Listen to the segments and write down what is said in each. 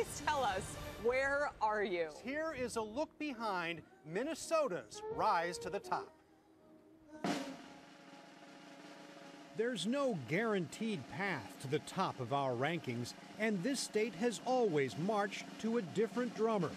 Please tell us, where are you? Here is a look behind Minnesota's rise to the top. There's no guaranteed path to the top of our rankings, and this state has always marched to a different drummer.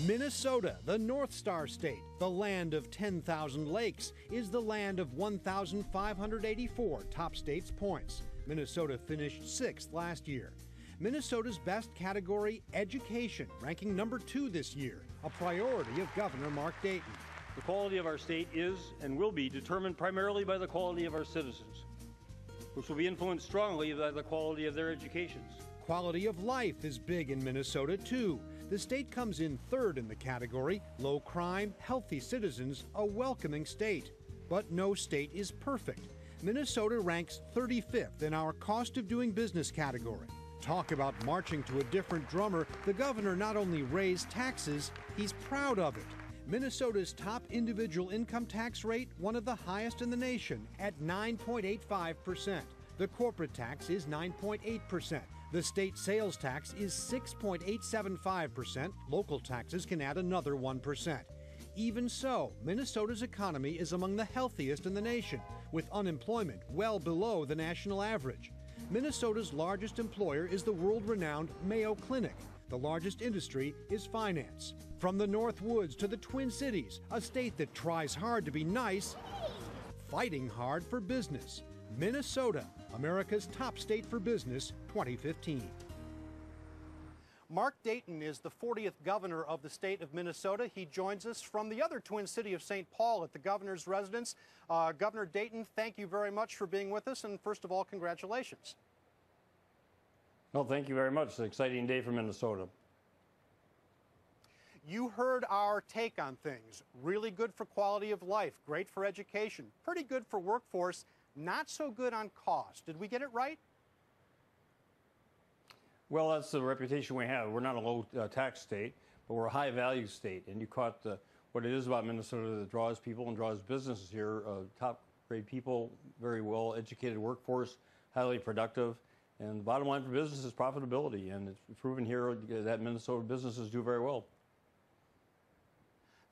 Minnesota, the North Star State, the land of 10,000 lakes, is the land of 1,584 top states points. Minnesota finished 6th last year. Minnesota's best category, education, ranking number 2 this year, a priority of Governor Mark Dayton. The quality of our state is and will be determined primarily by the quality of our citizens, which will be influenced strongly by the quality of their educations. Quality of life is big in Minnesota, too. The state comes in 3rd in the category, low crime, healthy citizens, a welcoming state. But no state is perfect. Minnesota ranks 35th in our cost of doing business category. Talk about marching to a different drummer. The governor not only raised taxes, he's proud of it. Minnesota's top individual income tax rate, one of the highest in the nation, at 9.85%. The corporate tax is 9.8%. The state sales tax is 6.875%. Local taxes can add another 1%. Even so, Minnesota's economy is among the healthiest in the nation, with unemployment well below the national average. Minnesota's largest employer is the world-renowned Mayo Clinic. The largest industry is finance. From the North Woods to the Twin Cities, a state that tries hard to be nice, fighting hard for business. Minnesota, America's top state for business, 2015. Mark Dayton is the 40th governor of the state of Minnesota. He joins us from the other Twin City of St. Paul at the governor's residence. Governor Dayton, thank you very much for being with us, and first of all, congratulations. Well, thank you very much. It's an exciting day for Minnesota. You heard our take on things. Really good for quality of life, great for education, pretty good for workforce, not so good on cost. Did we get it right? Well, that's the reputation we have. We're not a low tax state, but we're a high value state. And you caught what it is about Minnesota that draws people and draws businesses here. Top grade people, very well educated workforce, highly productive. And the bottom line for business is profitability. And it's proven here that Minnesota businesses do very well.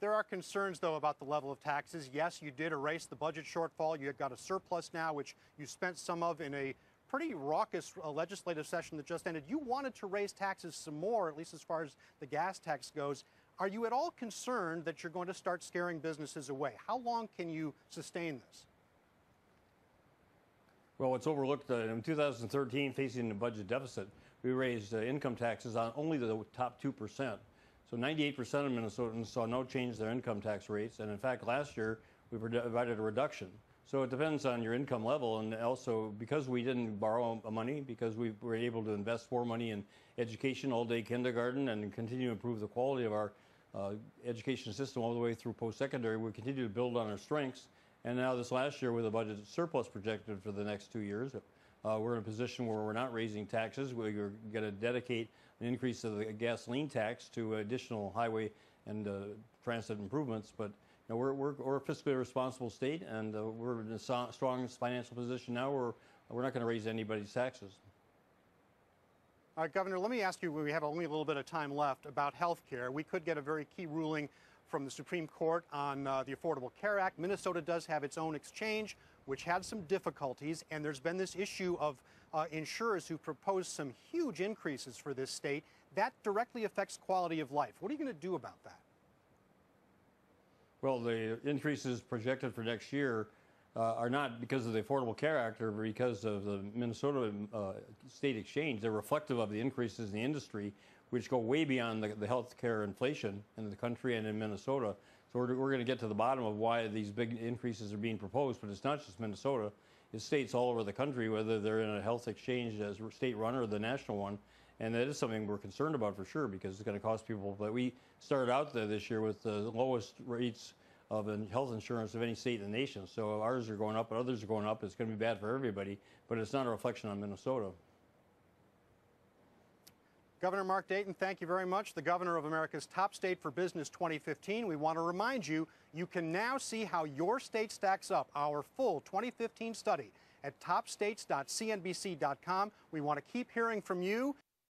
There are concerns, though, about the level of taxes. Yes, you did erase the budget shortfall. You've got a surplus now, which you spent some of in a pretty raucous legislative session that just ended. You wanted to raise taxes some more, at least as far as the gas tax goes. Are you at all concerned that you're going to start scaring businesses away? How long can you sustain this? Well, it's overlooked. In 2013, facing the budget deficit, we raised income taxes on only the top 2%. So 98% of Minnesotans saw no change in their income tax rates. And in fact, last year, we provided a reduction. So it depends on your income level. And also, because we didn't borrow money, because we were able to invest more money in education, all-day kindergarten, and continue to improve the quality of our education system all the way through post-secondary, we continue to build on our strengths. And now this last year, with a budget surplus projected for the next 2 years, we're in a position where we're not raising taxes. We're going to dedicate an increase of the gasoline tax to additional highway and transit improvements. But you know, we're a fiscally responsible state, and we're in the strongest financial position now. We're not going to raise anybody's taxes. All right, Governor, let me ask you, we have only a little bit of time left, about health care. We could get a very key ruling from the Supreme Court on the Affordable Care Act. Minnesota does have its own exchange, which had some difficulties, and there's been this issue of insurers who proposed some huge increases for this state. That directly affects quality of life. What are you going to do about that? Well, the increases projected for next year are not because of the Affordable Care Act or because of the Minnesota state exchange. They're reflective of the increases in the industry, which go way beyond the health care inflation in the country and in Minnesota. So we're going to get to the bottom of why these big increases are being proposed. But it's not just Minnesota. It's states all over the country, whether they're in a health exchange as state-run or the national one. And that is something we're concerned about for sure, because it's going to cost people. But we started out there this year with the lowest rates of health insurance of any state in the nation. So ours are going up, but others are going up. It's going to be bad for everybody, but it's not a reflection on Minnesota. Governor Mark Dayton, thank you very much. The governor of America's top state for business 2015. We want to remind you, you can now see how your state stacks up. Our full 2015 study at topstates.cnbc.com. We want to keep hearing from you.